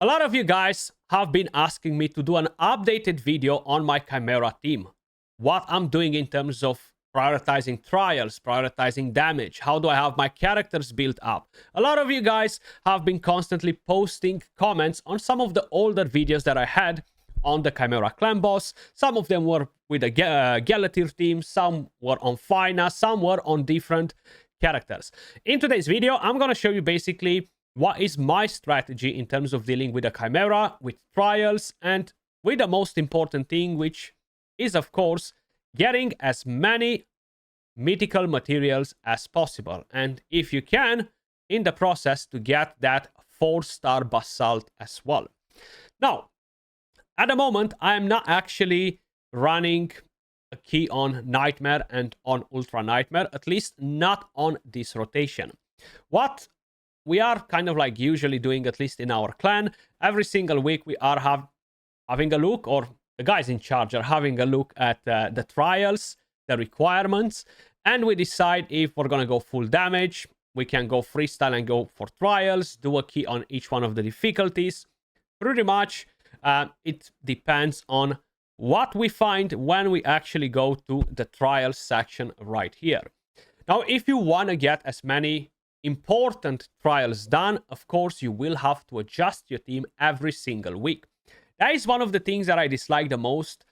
A lot of you guys have been asking me to do an updated video on my Chimera team. What I'm doing in terms of prioritizing trials, prioritizing damage, how do I have my characters built up? A lot of you guys have been constantly posting comments on some of the older videos that I had on the Chimera clan boss. Some of them were with the Galatir team, some were on Fina, some were on different characters. In today's video, I'm going to show you basically what is my strategy in terms of dealing with the Chimera, with trials, and with the most important thing, which is, of course, getting as many mythical materials as possible. And if you can, in the process, to get that 4-star basalt as well. Now, at the moment, I am not actually running a key on Nightmare and on Ultra Nightmare, at least not on this rotation. What we are kind of like usually doing, at least in our clan, every single week we are having a look, or the guys in charge are having a look at the trials, the requirements, and we decide if we're going to go full damage. We can go freestyle and go for trials, do a key on each one of the difficulties. Pretty much it depends on what we find when we actually go to the trials section right here. Now, if you want to get as many important trials done, of course, you will have to adjust your team every single week. That is one of the things that I dislike the most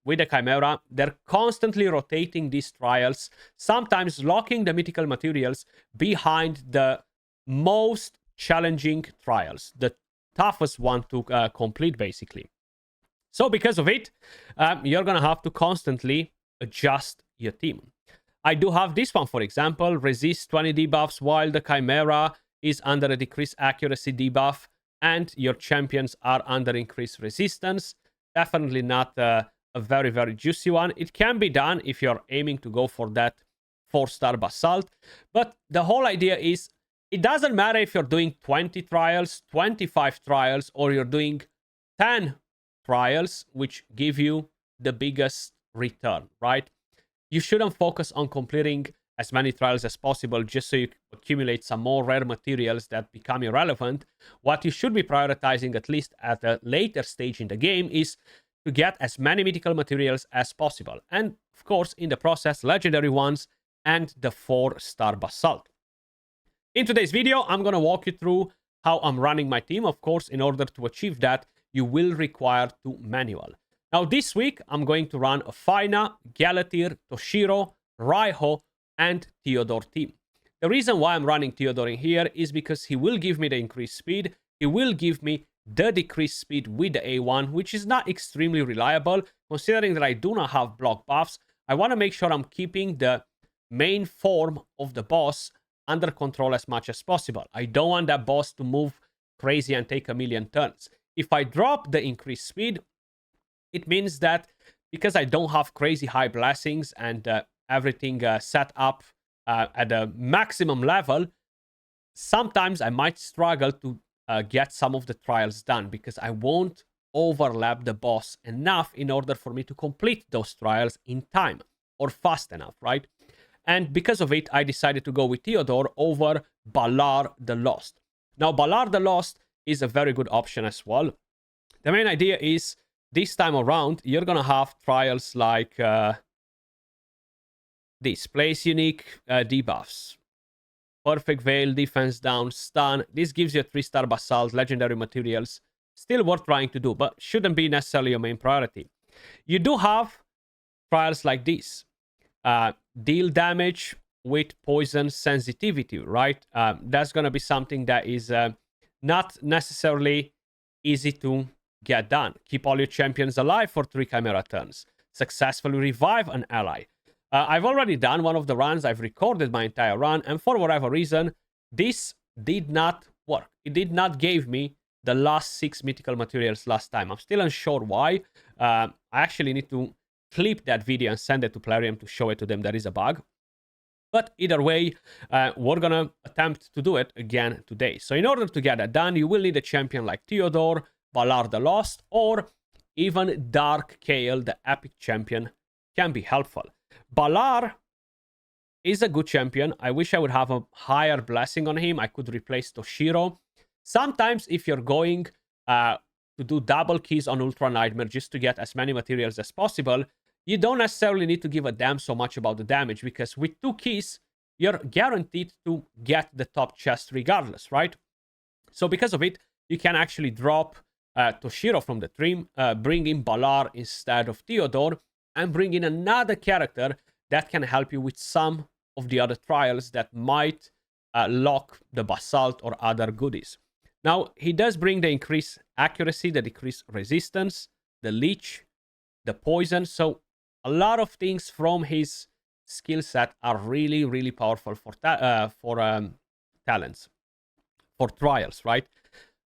with the Chimera. They're constantly rotating these trials, sometimes locking the mythical materials behind the most challenging trials, the toughest one to complete, basically. So because of it, you're going to have to constantly adjust your team. I do have this one, for example, resist 20 debuffs while the Chimera is under a decreased accuracy debuff and your champions are under increased resistance. Definitely not a very, very juicy one. It can be done if you're aiming to go for that 4-star basalt. But the whole idea is it doesn't matter if you're doing 20 trials, 25 trials, or you're doing 10 trials, which give you the biggest return, right? You shouldn't focus on completing as many trials as possible just so you accumulate some more rare materials that become irrelevant. What you should be prioritizing, at least at a later stage in the game, is to get as many mythical materials as possible. And, of course, in the process, legendary ones and the 4-star basalt. In today's video, I'm going to walk you through how I'm running my team. Of course, in order to achieve that, you will require to manual. Now, this week, I'm going to run a Fina, Galatir, Toshiro, Raiho, and Theodore team. The reason why I'm running Theodore in here is because he will give me the increased speed. He will give me the decreased speed with the A1, which is not extremely reliable. Considering that I do not have block buffs, I want to make sure I'm keeping the main form of the boss under control as much as possible. I don't want that boss to move crazy and take a million turns. If I drop the increased speed, it means that because I don't have crazy high blessings and everything set up at a maximum level, sometimes I might struggle to get some of the trials done because I won't overlap the boss enough in order for me to complete those trials in time or fast enough, right? And because of it, I decided to go with Theodore over Balar the Lost. Now, Balar the Lost is a very good option as well. The main idea is this time around, you're going to have trials like this. Place unique debuffs. Perfect Veil, defense down, stun. This gives you a 3-star basalt, legendary materials. Still worth trying to do, but shouldn't be necessarily your main priority. You do have trials like this. Deal damage with poison sensitivity, right? That's going to be something that is not necessarily easy to get done. Keep all your champions alive for 3 Chimera turns. Successfully revive an ally. I've already done one of the runs. I've recorded my entire run, and for whatever reason, this did not work. It did not give me the last 6 mythical materials last time. I'm still unsure why. I actually need to clip that video and send it to Plarium to show it to them there is a bug. But either way, we're going to attempt to do it again today. So in order to get that done, you will need a champion like Theodore, Balar the Lost, or even Dark Kale, the epic champion, can be helpful. Balar is a good champion. I wish I would have a higher blessing on him. I could replace Toshiro. Sometimes if you're going to do double keys on Ultra Nightmare just to get as many materials as possible, you don't necessarily need to give a damn so much about the damage, because with 2 keys, you're guaranteed to get the top chest regardless, right? So because of it, you can actually drop Toshiro from the team, bring in Balar instead of Theodore, and bring in another character that can help you with some of the other trials that might lock the Basalt or other goodies. Now, he does bring the increased accuracy, the decreased resistance, the leech, the poison. So a lot of things from his skill set are really, really powerful for talents, for trials, right?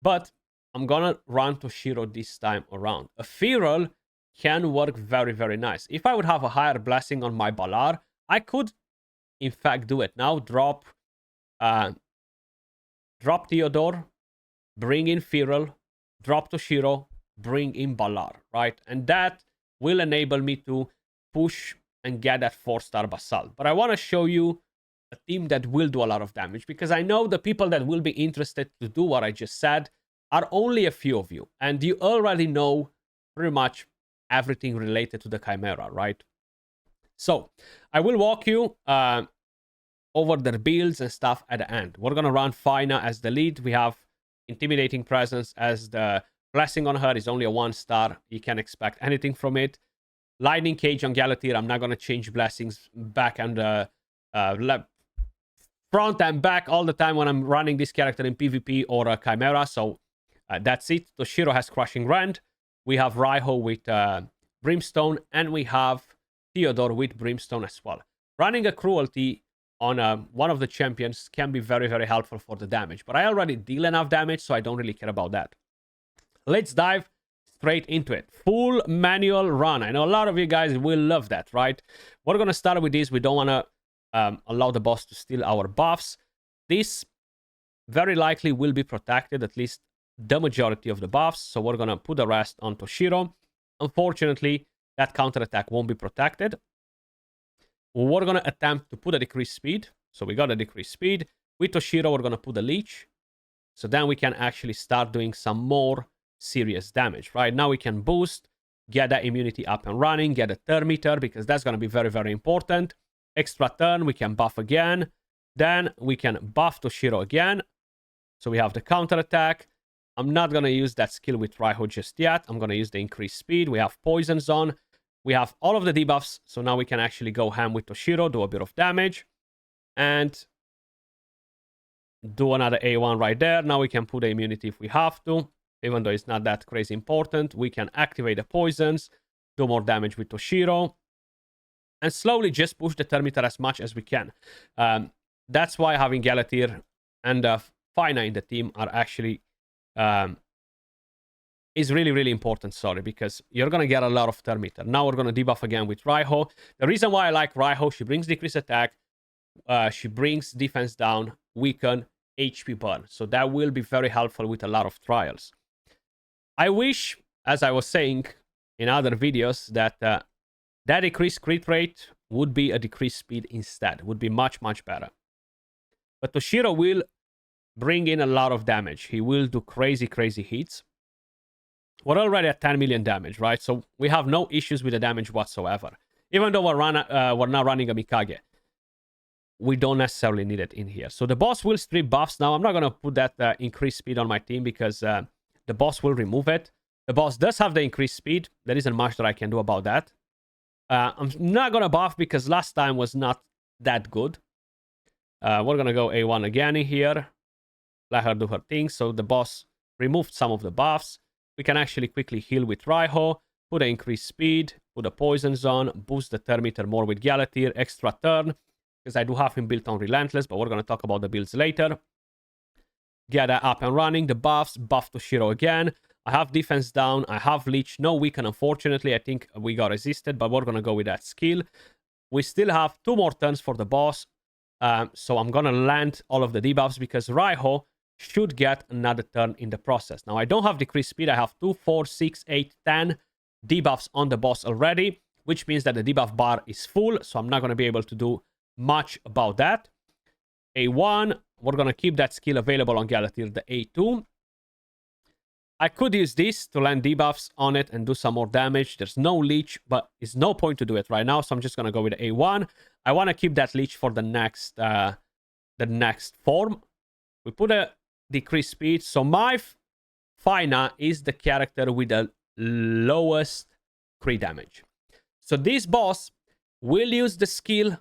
But I'm gonna run Toshiro this time around. A Feral can work very, very nice. If I would have a higher blessing on my Balar, I could, in fact, do it now. Drop Theodore, bring in Feral, drop Toshiro, bring in Balar, right? And that will enable me to push and get that 4-star Basalt. But I want to show you a team that will do a lot of damage, because I know the people that will be interested to do what I just said are only a few of you, and you already know pretty much everything related to the Chimera, right? So I will walk you over their builds and stuff at the end. We're gonna run Fina as the lead. We have Intimidating Presence as the blessing on her is only a 1-star. You can't expect anything from it. Lightning Cage on Galatir. I'm not gonna change blessings back and front and back all the time when I'm running this character in PvP or a Chimera. So that's it. Toshiro has Crushing Rend. We have Raiho with Brimstone, and we have Theodore with Brimstone as well. Running a Cruelty on one of the champions can be very, very helpful for the damage. But I already deal enough damage, so I don't really care about that. Let's dive straight into it. Full manual run. I know a lot of you guys will love that, right? We're going to start with this. We don't want to allow the boss to steal our buffs. This very likely will be protected, at least the majority of the buffs. So we're going to put the rest on Toshiro. Unfortunately, that counterattack won't be protected. We're going to attempt to put a decreased speed. So we got a decreased speed. With Toshiro, we're going to put a leech. So then we can actually start doing some more serious damage. Right now we can boost, get that immunity up and running, get a turn meter, because that's going to be very, very important. Extra turn, we can buff again. Then we can buff Toshiro again. So we have the counterattack. I'm not going to use that skill with Raiho just yet. I'm going to use the increased speed. We have Poison Zone. We have all of the debuffs. So now we can actually go ham with Toshiro, do a bit of damage. And do another A1 right there. Now we can put the immunity if we have to. Even though it's not that crazy important. We can activate the poisons. Do more damage with Toshiro. And slowly just push the turn meter as much as we can. That's why having Galatir and Fina in the team are actually... is really, really important, sorry, because you're going to get a lot of turn meter. Now we're going to debuff again with Raiho. The reason why I like Raiho, she brings decreased attack, she brings defense down, weaken, HP burn. So that will be very helpful with a lot of trials. I wish, as I was saying in other videos, that that decreased crit rate would be a decreased speed instead. Would be much, much better. But Toshiro will bring in a lot of damage. He will do crazy, crazy hits. We're already at 10 million damage, right? So we have no issues with the damage whatsoever. Even though we're not running a Mikage. We don't necessarily need it in here. So the boss will strip buffs. Now, I'm not going to put that increased speed on my team because the boss will remove it. The boss does have the increased speed. There isn't much that I can do about that. I'm not going to buff because last time was not that good. We're going to go A1 again in here. Let her do her thing. So the boss removed some of the buffs. We can actually quickly heal with Raiho, put an increased speed, put a poison zone, boost the turn meter more with Galatir, extra turn, because I do have him built on Relentless, but we're going to talk about the builds later. Get that up and running, the buffs, buff Toshiro again. I have defense down, I have leech, no weaken, unfortunately. I think we got resisted, but we're going to go with that skill. We still have 2 more turns for the boss, so I'm going to land all of the debuffs because Raiho should get another turn in the process. Now, I don't have decreased speed. I have 2, 4, 6, 8, 10 debuffs on the boss already, which means that the debuff bar is full, so I'm not going to be able to do much about that. A1. We're going to keep that skill available on Galatir, the A2. I could use this to land debuffs on it and do some more damage. There's no leech, but it's no point to do it right now, so I'm just going to go with A1. I want to keep that leech for the next form. We put a decreased speed, so my Fina is the character with the lowest crit damage. So this boss will use the skill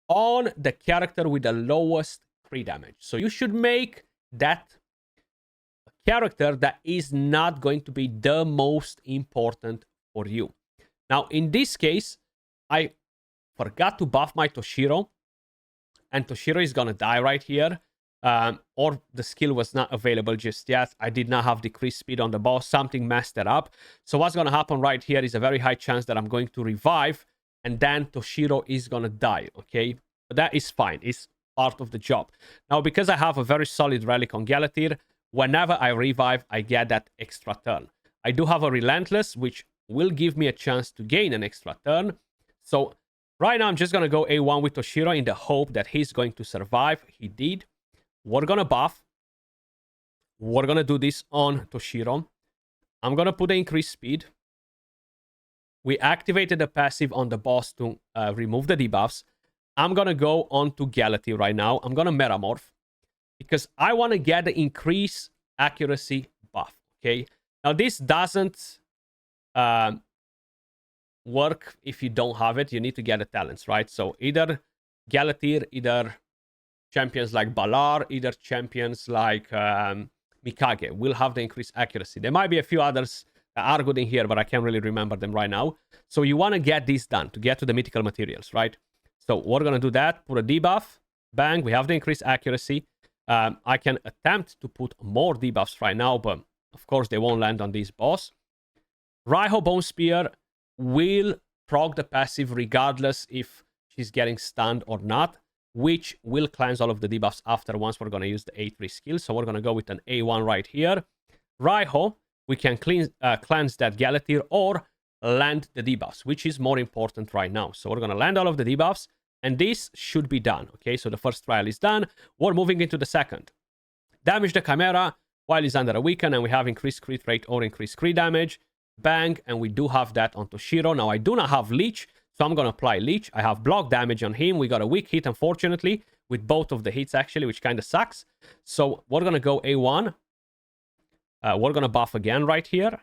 on the character with the lowest crit damage. So you should make that character that is not going to be the most important for you. Now, in this case, I forgot to buff my Toshiro, and Toshiro is gonna die right here. Or the skill was not available just yet. I did not have decreased speed on the boss. Something messed it up. So what's gonna happen right here is a very high chance that I'm going to revive, and then Toshiro is gonna die, okay? But that is fine. It's part of the job. Now, because I have a very solid relic on Galatir, whenever I revive, I get that extra turn. I do have a Relentless, which will give me a chance to gain an extra turn. So right now, I'm just going to go A1 with Toshiro in the hope that he's going to survive. He did. We're going to buff. We're going to do this on Toshiro. I'm going to put the increased speed. We activated the passive on the boss to remove the debuffs. I'm going to go on to Galatir right now. I'm going to Metamorph, because I want to get the increased accuracy buff, okay? Now, this doesn't work if you don't have it. You need to get the talents, right? So either Galatir, either champions like Balar, either champions like Mikage will have the increased accuracy. There might be a few others that are good in here, but I can't really remember them right now. So you want to get this done to get to the mythical materials, right? So we're going to do that. Put a debuff. Bang. We have the increased accuracy. I can attempt to put more debuffs right now, but of course they won't land on this boss. Raiho Bone Spear will proc the passive regardless if she's getting stunned or not, which will cleanse all of the debuffs after once we're going to use the A3 skill. So we're going to go with an A1 right here. Raiho, we can cleanse that Galatir or land the debuffs, which is more important right now. So we're going to land all of the debuffs, and this should be done. Okay, so the first trial is done. We're moving into the second. Damage the Chimera while it's under a weaken, and we have increased crit rate or increased crit damage. Bang, and we do have that on Toshiro. Now, I do not have Leech, so I'm going to apply Leech. I have block damage on him. We got a weak hit, unfortunately, with both of the hits, actually, which kind of sucks. So we're going to go A1. We're going to buff again right here.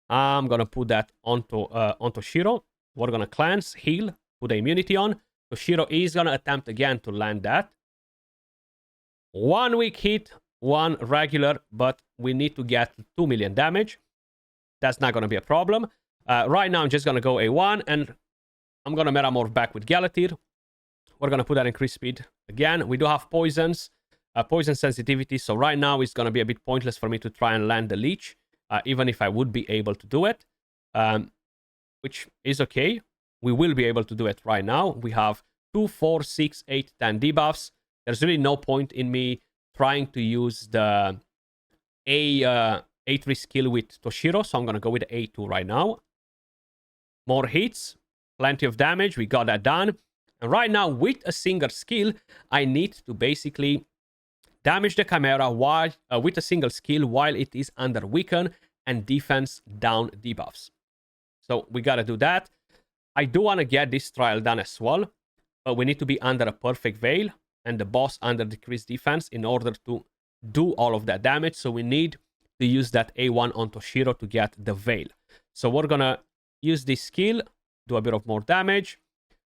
I'm going to put that onto Toshiro. We're going to cleanse, heal, put the immunity on. Toshiro is going to attempt again to land that. One weak hit, one regular, but we need to get 2 million damage. That's not going to be a problem. Right now, I'm just going to go A1, and I'm going to Metamorph back with Galatir. We're going to put that increased speed again. We do have poisons, poison sensitivity, so right now it's going to be a bit pointless for me to try and land the Leech, even if I would be able to do it, which is okay. We will be able to do it right now. We have 2, 4, 6, 8, 10 debuffs. There's really no point in me trying to use the A3 skill with Toshiro, so I'm going to go with A2 right now. More hits, plenty of damage. We got that done. And right now, with a single skill, I need to basically damage the Chimera while with a single skill while it is under weaken and defense down debuffs. So we got to do that. I do want to get this trial done as well, but we need to be under a perfect veil and the boss under decreased defense in order to do all of that damage. So we need to use that A1 on Toshiro to get the veil. So we're going to use this skill, do a bit of more damage.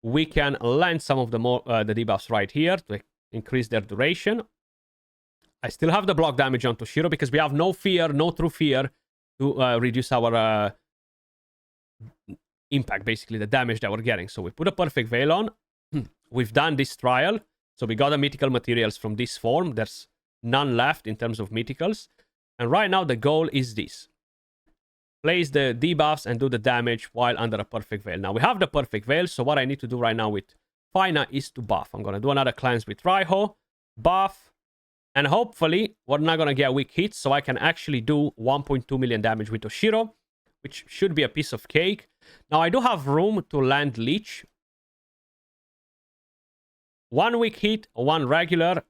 We can land some of the debuffs right here to increase their duration. I still have the block damage on Toshiro because we have no fear, no true fear to reduce our impact, basically the damage that we're getting. So we put a perfect veil on. We've done this trial. So we got the mythical materials from this form. There's none left in terms of mythicals. And right now the goal is this. Place the debuffs and do the damage while under a perfect veil. Now we have the perfect veil, so what I need to do right now with Fina is to buff. I'm going to do another cleanse with Raiho, buff, and hopefully we're not going to get weak hits, so I can actually do 1.2 million damage with Toshiro, which should be a piece of cake. Now I do have room to land Leech. One weak hit, one regular,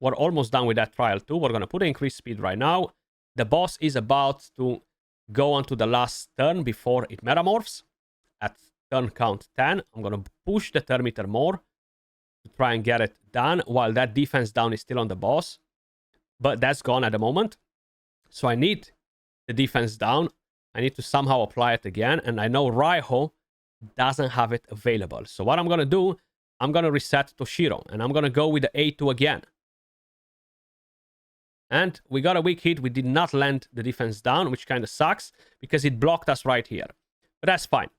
We're almost done with that trial too. We're going to put increased speed right now. The boss is about to go on to the last turn before it metamorphs. At turn count 10, I'm going to push the turn meter more to try and get it done while that defense down is still on the boss. But that's gone at the moment. So I need the defense down. I need to somehow apply it again. And I know Raiho doesn't have it available. So what I'm going to do, I'm going to reset Toshiro. And I'm going to go with the A2 again. And we got a weak hit. We did not land the defense down, which kind of sucks because it blocked us right here. But that's fine.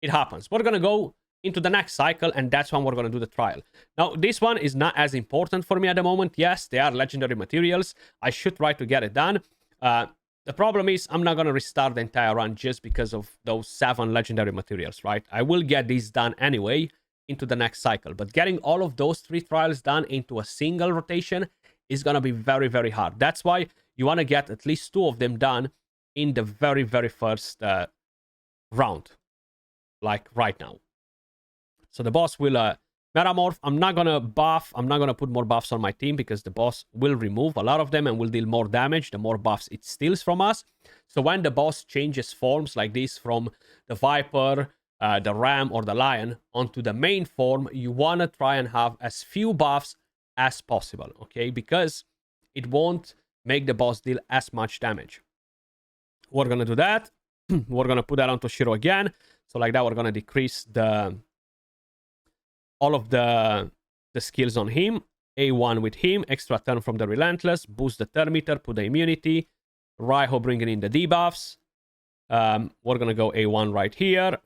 It happens. We're going to go into the next cycle, and that's when we're going to do the trial. Now, this one is not as important for me at the moment. Yes, they are legendary materials. I should try to get it done. The problem is I'm not going to restart the entire run just because of those 7 legendary materials, right? I will get these done anyway into the next cycle. But getting all of those 3 trials done into a single rotation is going to be very, very hard. That's why you want to get at least 2 of them done in the very, very first round. Like right now. So the boss will metamorph. I'm not going to buff. I'm not going to put more buffs on my team because the boss will remove a lot of them and will deal more damage the more buffs it steals from us. So when the boss changes forms like this from the Viper, the Ram, or the Lion onto the main form, you want to try and have as few buffs as possible, okay? Because it won't make the boss deal as much damage. We're going to do that. We're going to put that on Toshiro again. So like that, we're going to decrease all of the skills on him. A1 with him, extra turn from the Relentless, boost the turn meter, put the immunity. Raiho bringing in the debuffs. We're going to go A1 right here.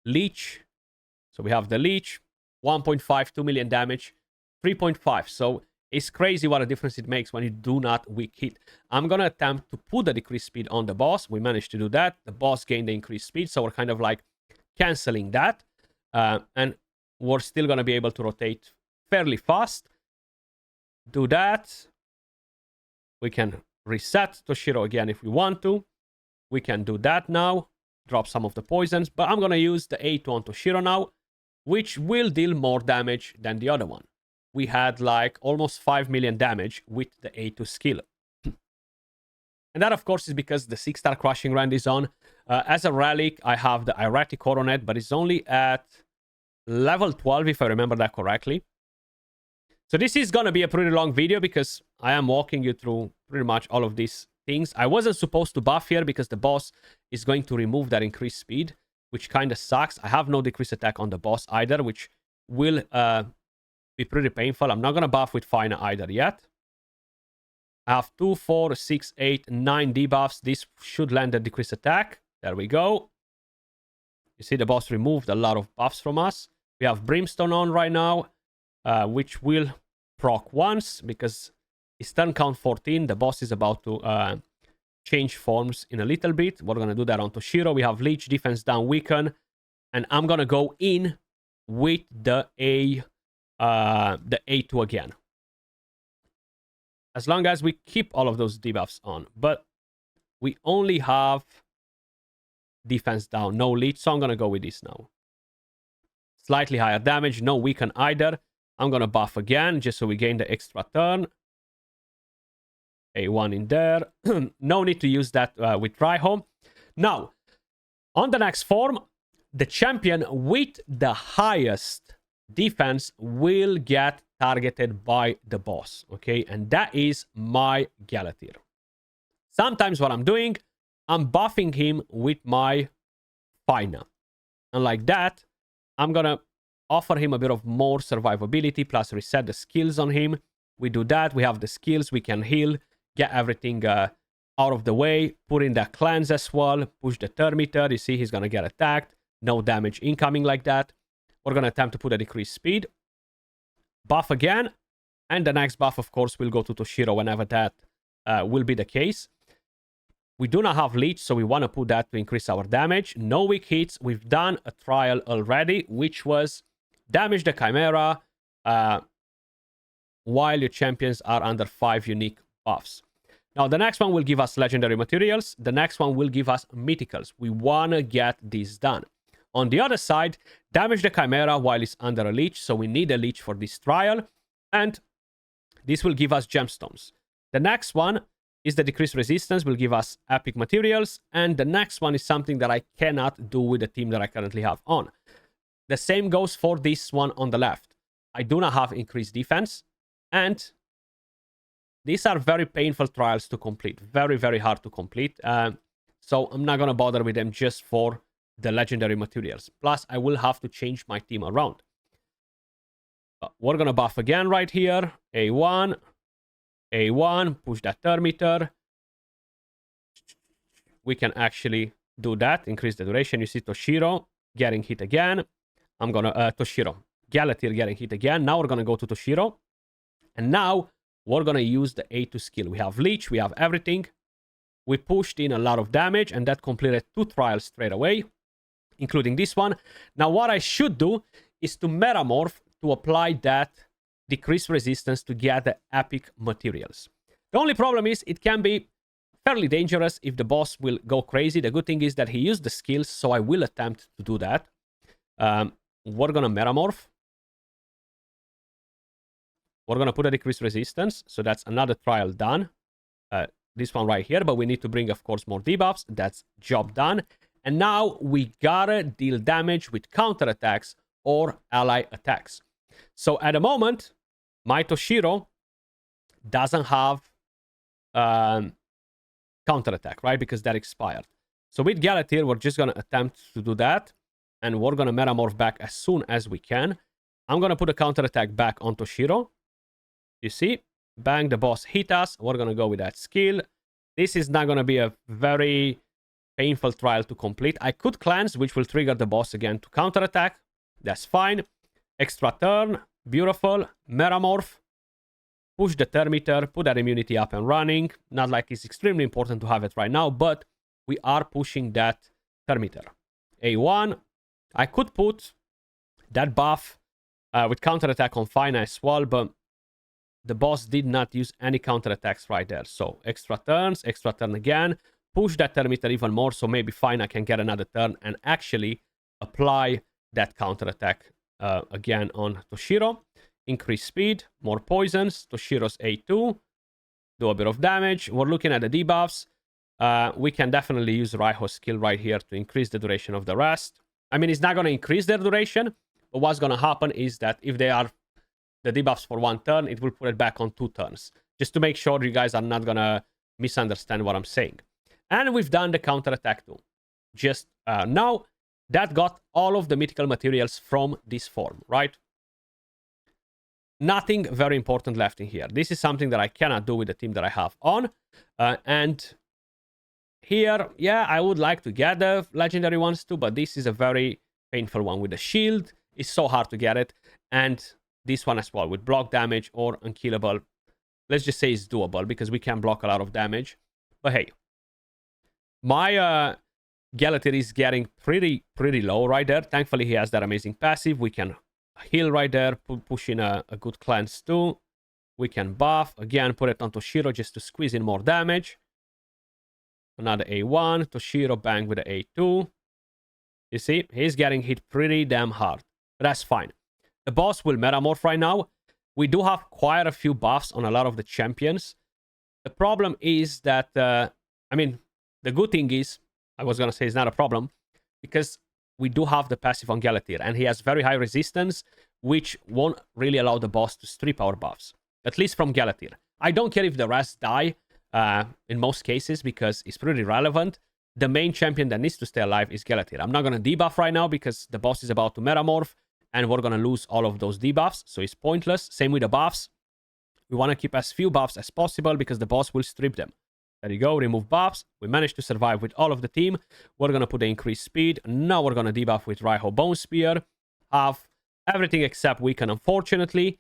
Leech. So we have the Leech. 1.5, 2 million damage. 3.5. So it's crazy what a difference it makes when you do not weak hit. I'm going to attempt to put the decreased speed on the boss. We managed to do that. The boss gained the increased speed. So we're kind of like canceling that. And we're still going to be able to rotate fairly fast. Do that. We can reset Toshiro again if we want to. We can do that now. Drop some of the poisons. But I'm going to use the A2 on Toshiro now, which will deal more damage than the other one. We had like almost 5 million damage with the A2 skill. And that, of course, is because the 6-star Crushing Rand is on. As a relic, I have the Erratic Coronet, but it's only at level 12, if I remember that correctly. So this is going to be a pretty long video because I am walking you through pretty much all of these things. I wasn't supposed to buff here because the boss is going to remove that increased speed, which kind of sucks. I have no decreased attack on the boss either, which will be pretty painful. I'm not going to buff with Fina either yet. I have 2, 4, 6, 8, 9 debuffs. This should land a decreased attack. There we go. You see the boss removed a lot of buffs from us. We have Brimstone on right now, which will proc once because it's turn count 14. The boss is about to change forms in a little bit. We're going to do that on Toshiro. We have Leech, defense down, weaken. And I'm going to go in with the A2 again. As long as we keep all of those debuffs on. But we only have defense down, no Leech. So I'm going to go with this now. Slightly higher damage, no weaken either. I'm going to buff again just so we gain the extra turn. A1 in there. No need to use that with Raiho. Now, on the next form, the champion with the highest defense will get targeted by the boss, okay? And that is my Galatir. Sometimes what I'm doing, I'm buffing him with my Fina. And like that, I'm going to offer him a bit of more survivability, plus reset the skills on him. We do that. We have the skills. We can heal, get everything out of the way, put in the cleanse as well, push the turn meter. You see he's going to get attacked. No damage incoming like that. We're going to attempt to put a decreased speed. Buff again. And the next buff, of course, will go to Toshiro whenever that will be the case. We do not have Leech, so we want to put that to increase our damage. No weak hits. We've done a trial already, which was damage the Chimera while your champions are under 5 unique buffs. Now, the next one will give us legendary materials. The next one will give us mythicals. We want to get this done. On the other side, damage the Chimera while it's under a Leech, so we need a Leech for this trial. And This will give us gemstones. The next one is the decreased resistance, will give us epic materials. And the next one is something that I cannot do with the team that I currently have on. The same goes for this one on the left. I do not have increased defense. And these are very painful trials to complete. Very, very hard to complete. So I'm not going to bother with them just for the legendary materials. Plus, I will have to change my team around. We're going to buff again right here. A1. A1. Push that thermometer. We can actually do that. Increase the duration. You see Toshiro getting hit again. I'm going to... Toshiro. Galatir getting hit again. Now we're going to go to Toshiro. And now we're going to use the A2 skill. We have Leech. We have everything. We pushed in a lot of damage. And that completed 2 trials straight away, including this one. Now what I should do is to metamorph to apply that decreased resistance to get the epic materials. The only problem is it can be fairly dangerous if the boss will go crazy. The good thing is that he used the skills, so I will attempt to do that. We're going to metamorph. We're going to put a decreased resistance, so that's another trial done. This one right here, but we need to bring, of course, more debuffs. That's job done. And now we gotta deal damage with counterattacks or ally attacks. So at the moment, my Toshiro doesn't have counterattack, right? Because that expired. So with Galatir, we're just gonna attempt to do that. And we're gonna metamorph back as soon as we can. I'm gonna put a counterattack back on Toshiro. You see? Bang, the boss hit us. We're gonna go with that skill. This is not gonna be a very painful trial to complete. I could cleanse, which will trigger the boss again to counterattack. That's fine. Extra turn. Beautiful. Metamorph. Push the thermometer. Put that immunity up and running. Not like it's extremely important to have it right now, but we are pushing that thermometer. A1. I could put that buff with counterattack on Fina as well, but the boss did not use any counterattacks right there. So extra turns, extra turn again. Push that thermometer even more, so maybe Fina can get another turn and actually apply that counterattack again on Toshiro. Increase speed, more poisons. Toshiro's A2. Do a bit of damage. We're looking at the debuffs. We can definitely use Raiho's skill right here to increase the duration of the rest. I mean, it's not going to increase their duration, but what's going to happen is that if they are the debuffs for 1 turn, it will put it back on 2 turns. Just to make sure you guys are not going to misunderstand what I'm saying. And we've done the counterattack too. Just now, that got all of the mythical materials from this form, right? Nothing very important left in here. This is something that I cannot do with the team that I have on. And here, yeah, I would like to get the legendary ones too, but this is a very painful one with the shield. It's so hard to get it. And this one as well with block damage or unkillable. Let's just say it's doable because we can block a lot of damage. But hey, my Galatir is getting pretty low right there. Thankfully, he has that amazing passive. We can heal right there, push in a good cleanse too. We can buff. Again, put it on Toshiro just to squeeze in more damage. Another A1. Toshiro bang with the A2. You see, he's getting hit pretty damn hard. But that's fine. The boss will metamorph right now. We do have quite a few buffs on a lot of the champions. The problem is that, I mean, the good thing is, I was going to say it's not a problem, because we do have the passive on Galatir, and he has very high resistance, which won't really allow the boss to strip our buffs, at least from Galatir. I don't care if the rest die in most cases, because it's pretty relevant. The main champion that needs to stay alive is Galatir. I'm not going to debuff right now, because the boss is about to metamorph, and we're going to lose all of those debuffs, so it's pointless. Same with the buffs. We want to keep as few buffs as possible, because the boss will strip them. There you go, remove buffs. We managed to survive with all of the team. We're going to put the increased speed. Now we're going to debuff with Raiho Bone Spear. Have everything except weaken, unfortunately.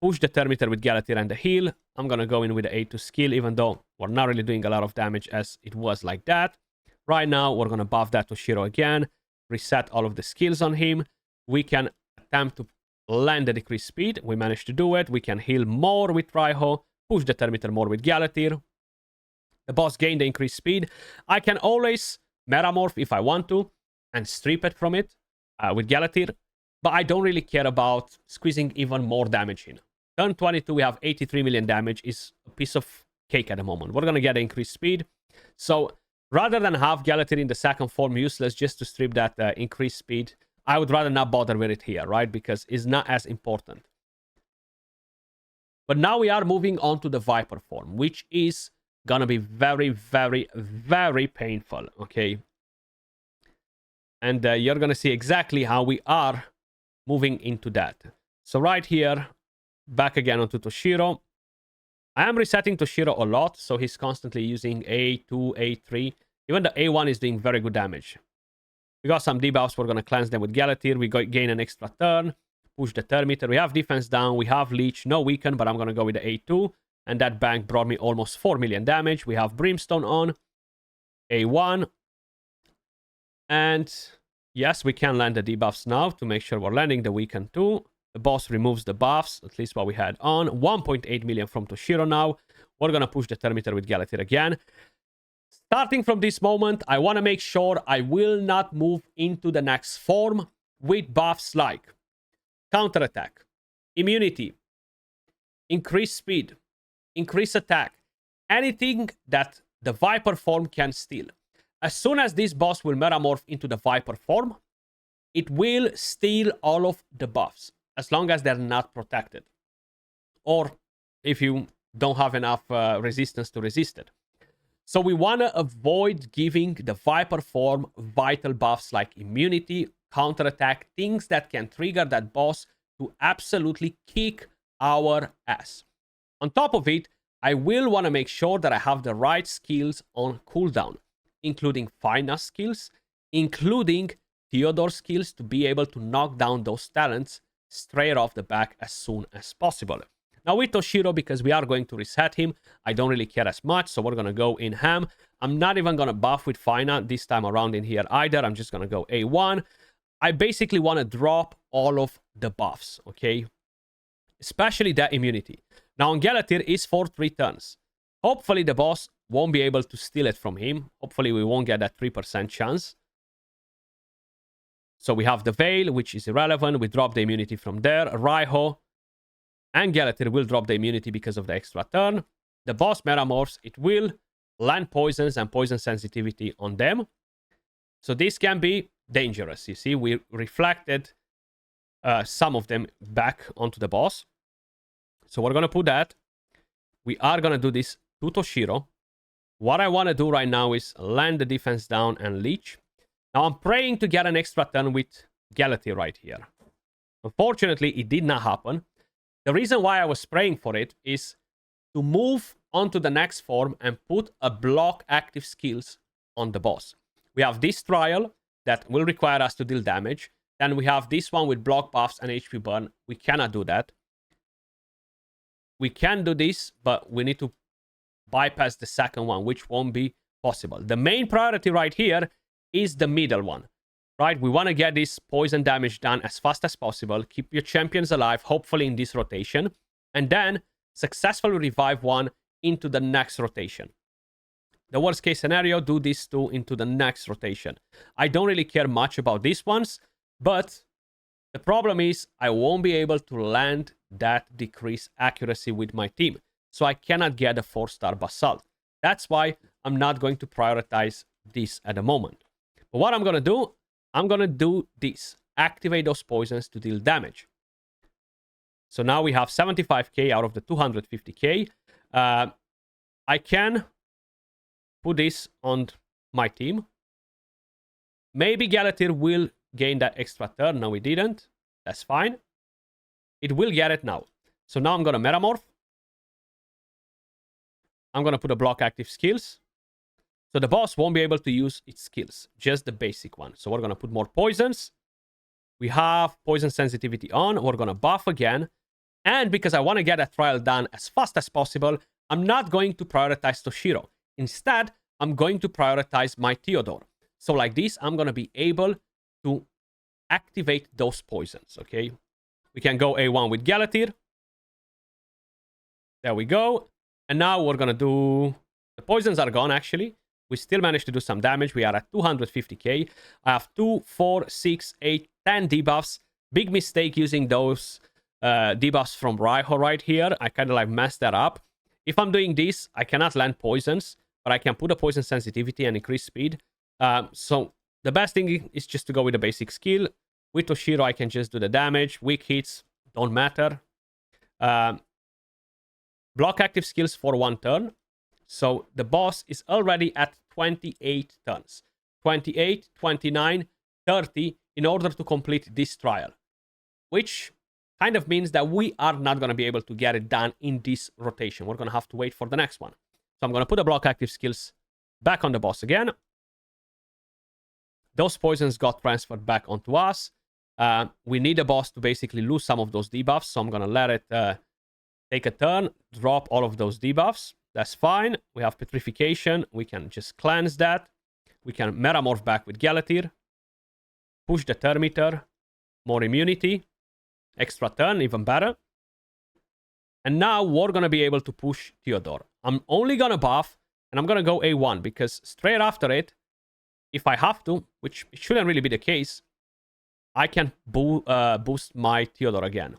Push the thermometer with Galatir and the heal. I'm going to go in with the A2 skill, even though we're not really doing a lot of damage as it was like that. Right now, we're going to buff that Toshiro again. Reset all of the skills on him. We can attempt to land the decreased speed. We managed to do it. We can heal more with Raiho. Push the thermometer more with Galatir. The boss gained the increased speed. I can always metamorph if I want to and strip it from it with Galatir, but I don't really care about squeezing even more damage in. Turn 22, we have 83 million damage. Is a piece of cake at the moment. We're going to get increased speed. So rather than have Galatir in the second form useless just to strip that increased speed, I would rather not bother with it here, right? Because it's not as important. But now we are moving on to the Viper form, which is gonna be very, very, very painful, okay? And you're gonna see exactly how we are moving into that. So right here, back again onto Toshiro. I am resetting Toshiro a lot, so he's constantly using A2, A3. Even the A1 is doing very good damage. We got some debuffs. We're gonna cleanse them with Galatir. We gain an extra turn. Push the turn meter. We have defense down. We have leech. No weaken, but I'm going to go with the A2. And that bank brought me almost 4 million damage. We have brimstone on. A1. And yes, we can land the debuffs now to make sure we're landing the weaken too. The boss removes the buffs, at least what we had on. 1.8 million from Toshiro now. We're going to push the turn meter with Galatir again. Starting from this moment, I want to make sure I will not move into the next form with buffs like counterattack, immunity, increased speed, increased attack, anything that the Viper form can steal. As soon as this boss will metamorph into the Viper form, it will steal all of the buffs, as long as they're not protected. Or if you don't have enough resistance to resist it. So we want to avoid giving the Viper form vital buffs like immunity, counterattack, things that can trigger that boss to absolutely kick our ass. On top of it, I will want to make sure that I have the right skills on cooldown, including finance skills, including Theodore skills to be able to knock down those talents straight off the back as soon as possible. Now with Toshiro, because we are going to reset him, I don't really care as much, so we're going to go in ham. I'm not even going to buff with Fina this time around in here either. I'm just going to go A1. I basically want to drop all of the buffs, okay? Especially that immunity. Now on Galatir is for 3 turns. Hopefully the boss won't be able to steal it from him. Hopefully we won't get that 3% chance. So we have the Veil, which is irrelevant. We drop the immunity from there. Raiho and Galatir will drop the immunity because of the extra turn. The boss metamorphs. It will land poisons and poison sensitivity on them. So this can be dangerous. You see, we reflected some of them back onto the boss. So we're going to put that. We are going to do this to Toshiro. What I want to do right now is land the defense down and leech. Now I'm praying to get an extra turn with Galatir right here. Unfortunately, it did not happen. The reason why I was praying for it is to move onto the next form and put a block active skills on the boss. We have this trial that will require us to deal damage. Then we have this one with block buffs and HP burn. We cannot do that. We can do this, but we need to bypass the second one, which won't be possible. The main priority right here is the middle one, right? We want to get this poison damage done as fast as possible. Keep your champions alive, hopefully in this rotation. And then successfully revive one into the next rotation. The worst case scenario, do these two into the next rotation. I don't really care much about these ones, but the problem is I won't be able to land that decreased accuracy with my team. So I cannot get a 4-star Basalt. That's why I'm not going to prioritize this at the moment. But what I'm going to do this. Activate those poisons to deal damage. So now we have 75k out of the 250k. I can put this on my team. Maybe Galatir will gain that extra turn. No, it didn't. That's fine. It will get it now. So now I'm going to metamorph. I'm going to put a block active skills. So the boss won't be able to use its skills. Just the basic one. So we're going to put more poisons. We have poison sensitivity on. We're going to buff again. And because I want to get that trial done as fast as possible, I'm not going to prioritize Toshiro. Instead, I'm going to prioritize my Theodore. So like this, I'm going to be able to activate those poisons, okay? We can go A1 with Galatir. There we go. And now we're going to do... The poisons are gone, actually. We still managed to do some damage. We are at 250k. I have 2, 4, 6, 8, 10 debuffs. Big mistake using those debuffs from Raiho right here. I kind of like messed that up. If I'm doing this, I cannot land poisons, but I can put a poison sensitivity and increase speed. So the best thing is just to go with the basic skill. With Toshiro, I can just do the damage. Weak hits don't matter. Block active skills for 1 turn. So the boss is already at 28 turns. 28, 29, 30 in order to complete this trial. Which kind of means that we are not going to be able to get it done in this rotation. We're going to have to wait for the next one. So I'm going to put the block active skills back on the boss again. Those poisons got transferred back onto us. We need the boss to basically lose some of those debuffs. So I'm going to let it take a turn, drop all of those debuffs. That's fine. We have Petrification. We can just cleanse that. We can Metamorph back with Galatir. Push the Termiter. More immunity. Extra turn, even better. And now we're going to be able to push Theodore. I'm only going to buff, and I'm going to go A1, because straight after it, if I have to, which shouldn't really be the case, I can boost my Theodore again.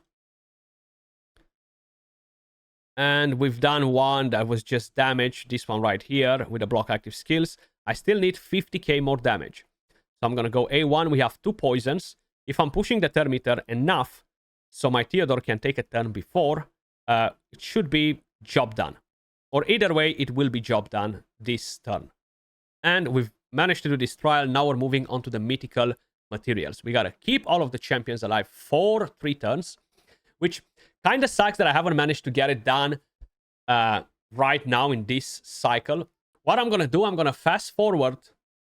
And we've done one that was just damage, this one right here, with the block active skills. I still need 50k more damage. So I'm going to go A1. We have 2 poisons. If I'm pushing the Termiter enough, so my Theodore can take a turn before, it should be job done. Or either way, it will be job done this turn. And we've managed to do this trial. Now we're moving on to the mythical materials. We got to keep all of the champions alive for 3 turns, which kind of sucks that I haven't managed to get it done right now in this cycle. What I'm going to do, I'm going to fast forward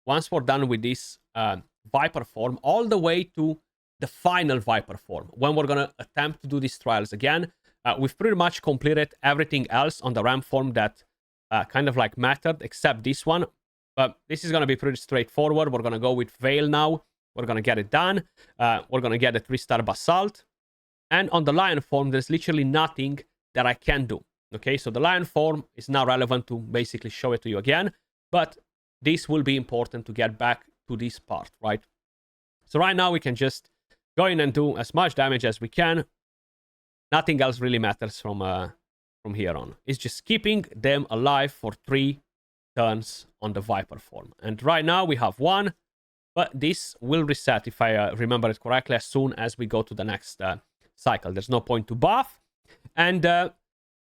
once we're done with this Viper form all the way to the final Viper form, when we're going to attempt to do these trials again. We've pretty much completed everything else on the Ram form that kind of like mattered, except this one. But this is going to be pretty straightforward. We're going to go with Veil now. We're going to get it done. We're going to get a 3-star Basalt. And on the Lion form, there's literally nothing that I can do. Okay, so the Lion form is not relevant to basically show it to you again. But this will be important to get back to this part, right? So right now we can just go in and do as much damage as we can. Nothing else really matters from here on. It's just keeping them alive for 3 turns on the Viper form. And right now we have 1, but this will reset, if I remember it correctly, as soon as we go to the next cycle. There's no point to buff. And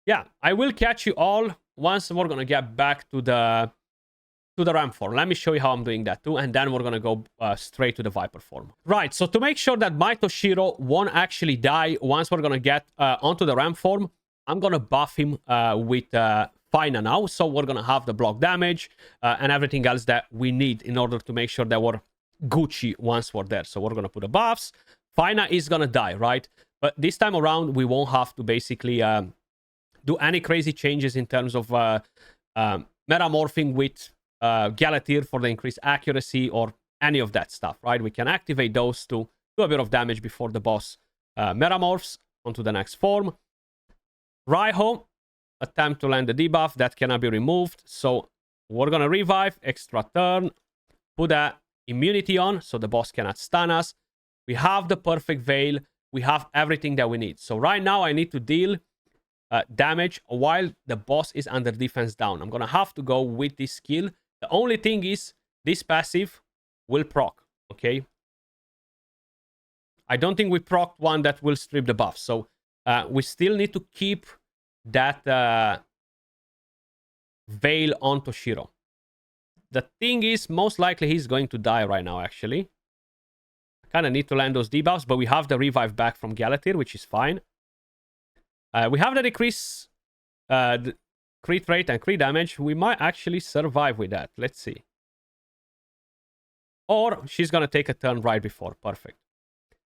yeah, I will catch you all once we're going to get back to the Ram form. Let me show you how I'm doing that too, and then we're gonna go straight to the Viper form. Right, so to make sure that my Toshiro won't actually die once we're gonna get onto the Ram form, I'm gonna buff him with Fina now, so we're gonna have the block damage and everything else that we need in order to make sure that we're Gucci once we're there. So we're gonna put the buffs. Fina is gonna die, right? But this time around, we won't have to basically do any crazy changes in terms of metamorphing with Galatir for the increased accuracy or any of that stuff, right? We can activate those to do a bit of damage before the boss metamorphs onto the next form. Raiho, attempt to land the debuff, that cannot be removed. So we're gonna revive, extra turn, put that immunity on so the boss cannot stun us. We have the perfect veil, we have everything that we need. So right now I need to deal damage while the boss is under defense down. I'm gonna have to go with this skill. The only thing is, this passive will proc, okay? I don't think we proc one that will strip the buff. So we still need to keep that veil on Toshiro. The thing is, most likely he's going to die right now, actually. I kind of need to land those debuffs, but we have the revive back from Galatir, which is fine. We have the decrease the crit rate and crit damage. We might actually survive with that. Let's see. Or she's going to take a turn right before. Perfect.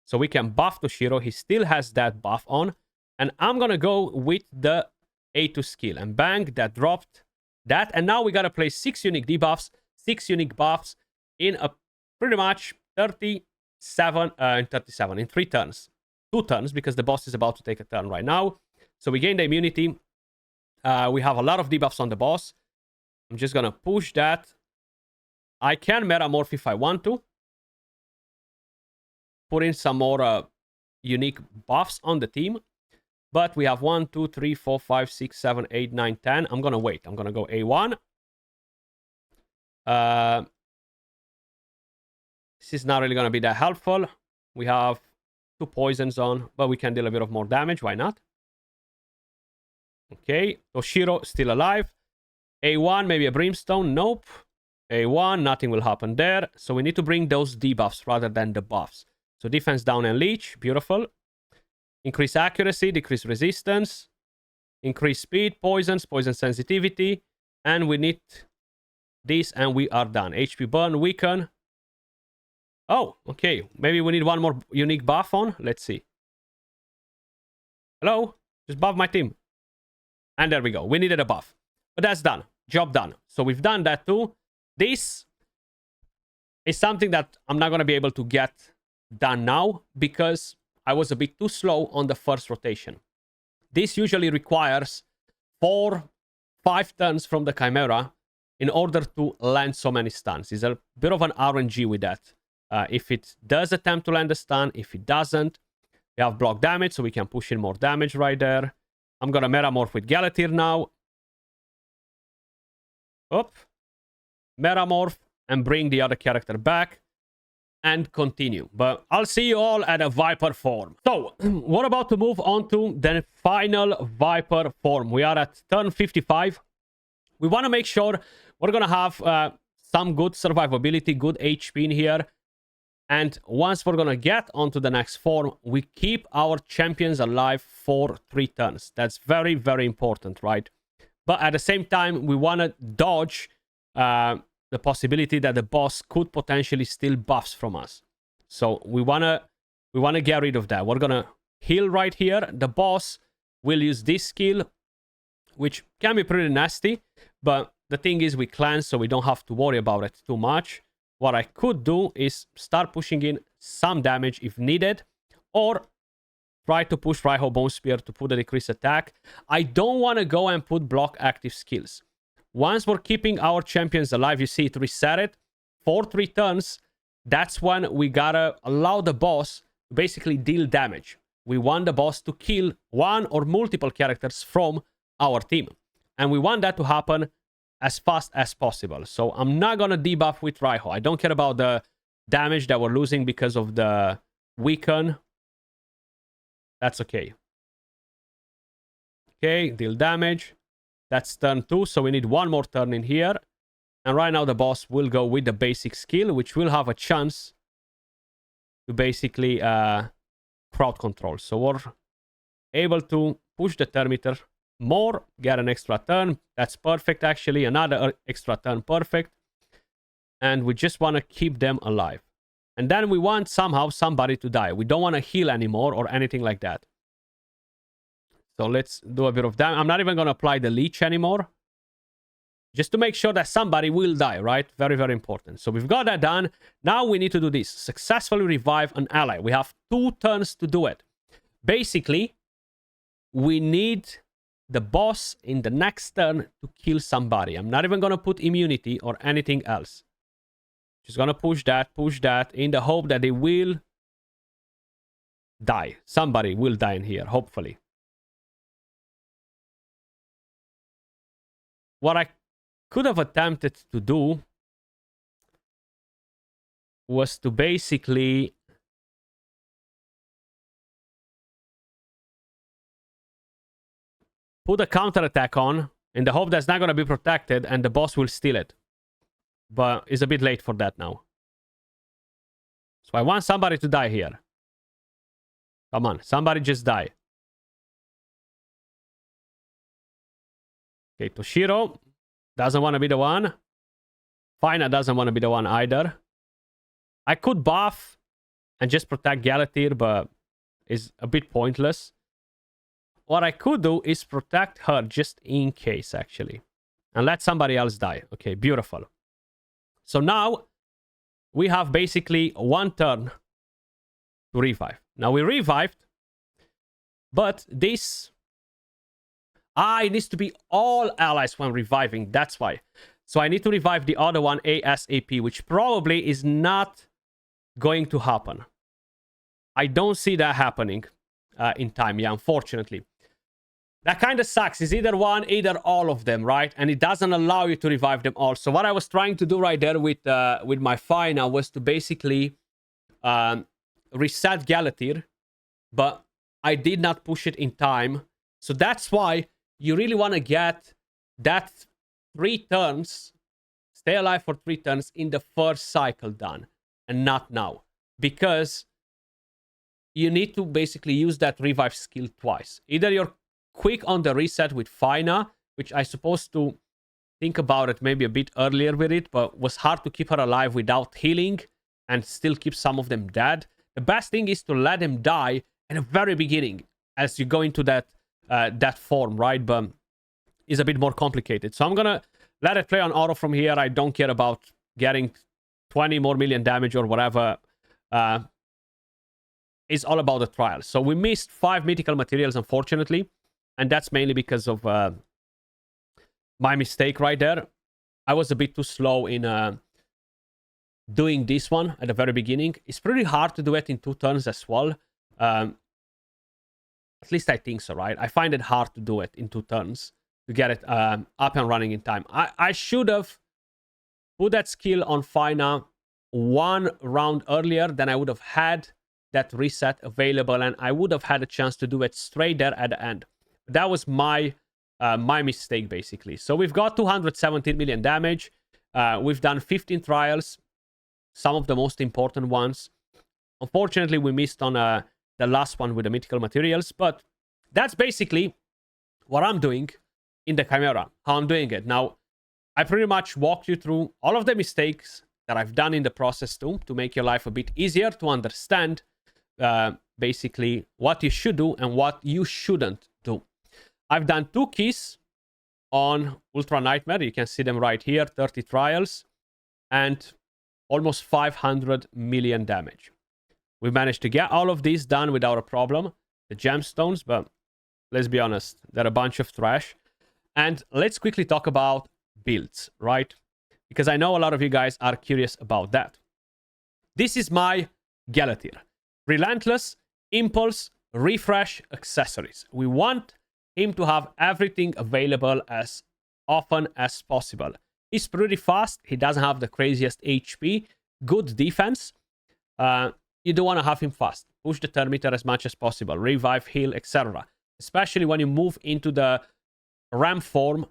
So we can buff Toshiro. He still has that buff on. And I'm going to go with the A2 skill. And bang, that dropped that. And now we got to place 6 unique debuffs, 6 unique buffs in a pretty much 37 in 3 turns. 2 turns, because the boss is about to take a turn right now. So we gain the immunity. We have a lot of debuffs on the boss. I'm just going to push that. I can metamorph if I want to. Put in some more unique buffs on the team. But we have 1, 2, 3, 4, 5, 6, 7, 8, 9, 10. I'm going to wait. I'm going to go A1. This is not really going to be that helpful. We have 2 poisons on, but we can deal a bit of more damage. Why not? Okay, Toshiro still alive. A1, maybe a Brimstone. Nope. A1, nothing will happen there. So we need to bring those debuffs rather than the buffs. So defense down and leech. Beautiful. Increase accuracy, decrease resistance. Increase speed, poisons, poison sensitivity. And we need this and we are done. HP burn, weaken. Oh, okay. Maybe we need one more unique buff on. Let's see. Hello? Just buff my team. And there we go. We needed a buff. But that's done. Job done. So we've done that too. This is something that I'm not going to be able to get done now because I was a bit too slow on the first rotation. This usually requires 4-5 turns from the Chimera in order to land so many stuns. It's a bit of an RNG with that. If it does attempt to land a stun, if it doesn't, we have block damage, so we can push in more damage right there. I'm going to Metamorph with Galatir now. Up. Metamorph and bring the other character back and continue. But I'll see you all at a Viper form. So, we're about to move on to the final Viper form. We are at turn 55. We want to make sure we're going to have some good survivability, good HP in here. And once we're going to get onto the next form, we keep our champions alive for 3 turns. That's very, very important, right? But at the same time, we want to dodge the possibility that the boss could potentially steal buffs from us. So we want to get rid of that. We're going to heal right here. The boss will use this skill, which can be pretty nasty. But the thing is, we cleanse, so we don't have to worry about it too much. What I could do is start pushing in some damage if needed, or try to push Raiho Bone Spear to put a decreased attack. I don't want to go and put block active skills. Once we're keeping our champions alive, you see it reset it for 3 turns. That's when we gotta allow the boss to basically deal damage. We want the boss to kill one or multiple characters from our team. And we want that to happen as fast as possible. So I'm not gonna debuff with Raiho. I don't care about the damage that we're losing because of the weaken. That's okay. Okay, deal damage. That's turn 2, so we need one more turn in here. And right now the boss will go with the basic skill, which will have a chance to basically crowd control. So we're able to push the Termiter more, get an extra turn. That's perfect, actually. Another extra turn, perfect. And we just want to keep them alive. And then we want somehow somebody to die. We don't want to heal anymore or anything like that. So let's do a bit of damage. I'm not even going to apply the leech anymore. Just to make sure that somebody will die, right? Very, very important. So we've got that done. Now we need to do this. Successfully revive an ally. We have 2 turns to do it. Basically, we need the boss in the next turn to kill somebody. I'm not even going to put immunity or anything else. Just going to push that in the hope that they will die. Somebody will die in here, hopefully. What I could have attempted to do was to basically put a counterattack on in the hope that's not going to be protected and the boss will steal it. But it's a bit late for that now. So I want somebody to die here. Come on, somebody just die. Okay, Toshiro doesn't want to be the one. Fina doesn't want to be the one either. I could buff and just protect Galatir, but it's a bit pointless. What I could do is protect her just in case, actually. And let somebody else die. Okay, beautiful. So now we have basically 1 turn to revive. Now we revived, but this... it needs to be all allies when reviving. That's why. So I need to revive the other one ASAP, which probably is not going to happen. I don't see that happening in time, yeah, unfortunately. That kind of sucks. It's either one, either all of them, right? And it doesn't allow you to revive them all. So what I was trying to do right there with my Fina was to basically reset Galatir, but I did not push it in time. So that's why you really want to get that 3 turns, stay alive for 3 turns in the first cycle done, and not now. Because you need to basically use that revive skill twice. Either you're quick on the reset with Fina, which I supposed to think about it maybe a bit earlier with it, but was hard to keep her alive without healing and still keep some of them dead. The best thing is to let them die at the very beginning as you go into that that form, right? But it's a bit more complicated. So I'm gonna let it play on auto from here. I don't care about getting 20 more million damage or whatever. It's all about the trial. So we missed 5 mythical materials, unfortunately. And that's mainly because of my mistake right there. I was a bit too slow in doing this one at the very beginning. It's pretty hard to do it in 2 turns as well. At least I think so, right? I find it hard to do it in 2 turns to get it up and running in time. I should have put that skill on Fina 1 round earlier, then I would have had that reset available and I would have had a chance to do it straight there at the end. That was my mistake, basically. So we've got 217 million damage. We've done 15 trials, some of the most important ones. Unfortunately, we missed on the last one with the mythical materials, but that's basically what I'm doing in the Chimera, how I'm doing it. Now, I pretty much walked you through all of the mistakes that I've done in the process too, to make your life a bit easier to understand basically what you should do and what you shouldn't do. I've done 2 keys on Ultra Nightmare. You can see them right here, 30 trials and almost 500 million damage. We managed to get all of these done without a problem. The gemstones, but let's be honest, they're a bunch of trash. And let's quickly talk about builds, right? Because I know a lot of you guys are curious about that. This is my Galatir. Relentless, Impulse, Refresh, Accessories. We want him to have everything available as often as possible. He's pretty fast. He doesn't have the craziest HP. Good defense. You do want to have him fast. Push the turn meter as much as possible. Revive, heal, etc. Especially when you move into the ram form,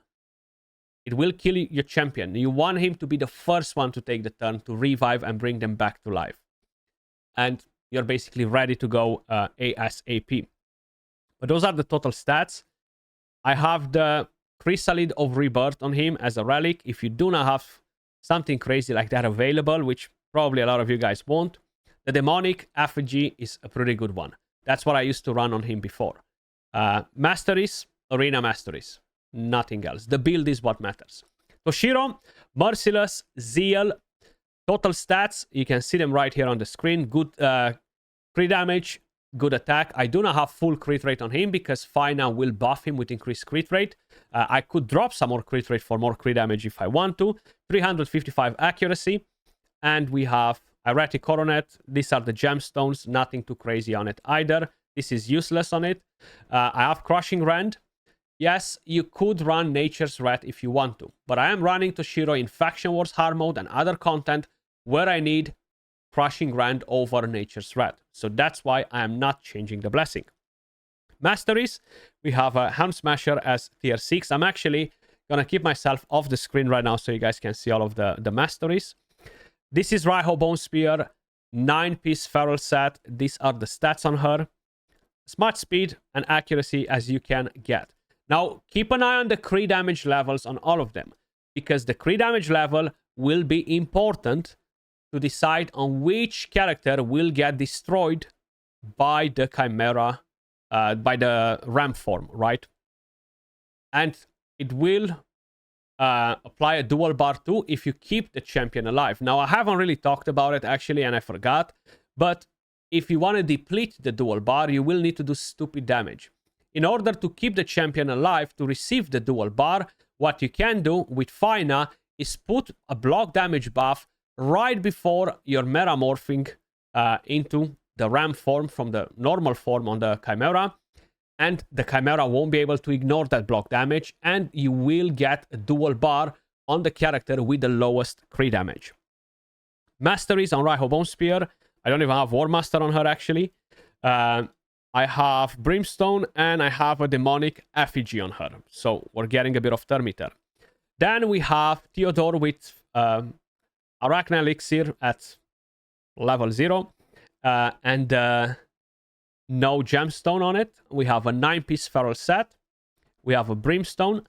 it will kill your champion. You want him to be the first one to take the turn to revive and bring them back to life. And you're basically ready to go ASAP. But those are the total stats. I have the Chrysalid of Rebirth on him as a relic. If you do not have something crazy like that available, which probably a lot of you guys won't, the Demonic Effigy is a pretty good one. That's what I used to run on him before. Masteries, Arena Masteries. Nothing else. The build is what matters. Toshiro, Merciless, Zeal, total stats. You can see them right here on the screen. Good crit damage, good attack. I do not have full crit rate on him because Fina will buff him with increased crit rate. I could drop some more crit rate for more crit damage if I want to. 355 accuracy. And we have Erratic Coronet. These are the gemstones. Nothing too crazy on it either. This is useless on it. I have Crushing Rend. Yes, you could run Nature's Wrath if you want to, but I am running Toshiro in Faction Wars hard mode and other content where I need Crushing Rend over Nature's Wrath. So that's why I am not changing the blessing. Masteries, we have a Hound Smasher as tier 6. I'm actually gonna keep myself off the screen right now so you guys can see all of the masteries. This is Raiho Bone Spear, 9-piece feral set. These are the stats on her. As much speed and accuracy as you can get. Now, keep an eye on the crit damage levels on all of them, because the crit damage level will be important to decide on which character will get destroyed by the Chimera, by the ramp form, right? And it will apply a dual bar too if you keep the champion alive. Now, I haven't really talked about it actually, and I forgot, but if you want to deplete the dual bar, you will need to do stupid damage. In order to keep the champion alive to receive the dual bar, what you can do with Fina is put a block damage buff right before you're metamorphing into the ram form from the normal form on the Chimera, and the Chimera won't be able to ignore that block damage, and you will get a dual bar on the character with the lowest crit damage. Masteries on Raiho Bone Spear. I don't even have War Master on her, actually. I have Brimstone, and I have a Demonic Effigy on her. So we're getting a bit of Thermiter. Then we have Theodore with Arachne Elixir at level 0. And no gemstone on it. We have a 9-piece feral set. We have a Brimstone.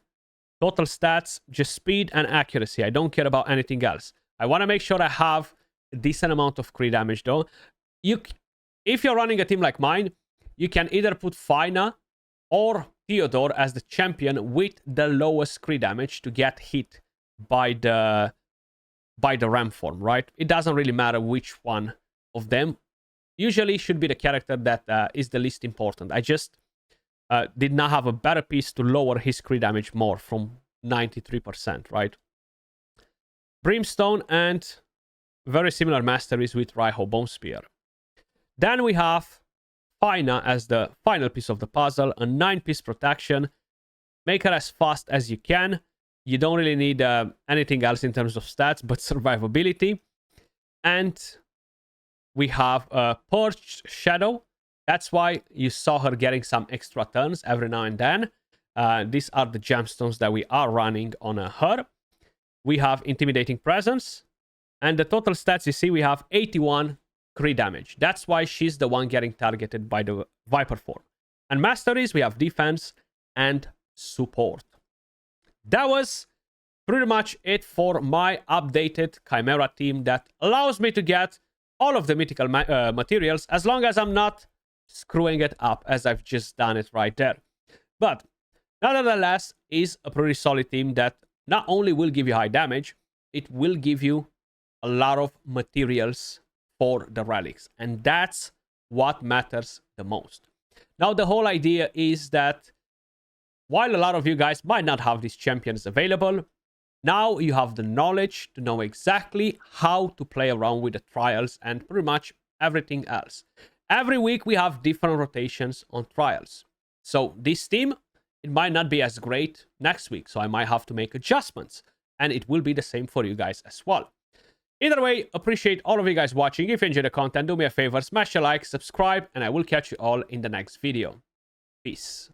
Total stats, just speed and accuracy. I don't care about anything else. I want to make sure I have a decent amount of crit damage, though. If you're running a team like mine, you can either put Fina or Theodore as the champion with the lowest crit damage to get hit by the ram form, right? It doesn't really matter which one of them. Usually should be the character that is the least important. I just did not have a better piece to lower his crit damage more from 93%, right? Brimstone and very similar masteries with Raiho Bone Spear. Then we have Fina as the final piece of the puzzle, a 9-piece protection. Make her as fast as you can. You don't really need anything else in terms of stats, but survivability. And we have a Purged Shadow. That's why you saw her getting some extra turns every now and then. These are the gemstones that we are running on her. We have Intimidating Presence. And the total stats, you see, we have 81 crit damage. That's why she's the one getting targeted by the Viper form. And masteries, we have Defense and Support. That was pretty much it for my updated Chimera team that allows me to get all of the mythical materials as long as I'm not screwing it up as I've just done it right there. But nevertheless, is a pretty solid team that not only will give you high damage, it will give you a lot of materials for the relics. And that's what matters the most. Now, the whole idea is that while a lot of you guys might not have these champions available, now you have the knowledge to know exactly how to play around with the trials and pretty much everything else. Every week we have different rotations on trials. So this team, it might not be as great next week, so I might have to make adjustments. And it will be the same for you guys as well. Either way, appreciate all of you guys watching. If you enjoyed the content, do me a favor, smash a like, subscribe, and I will catch you all in the next video. Peace.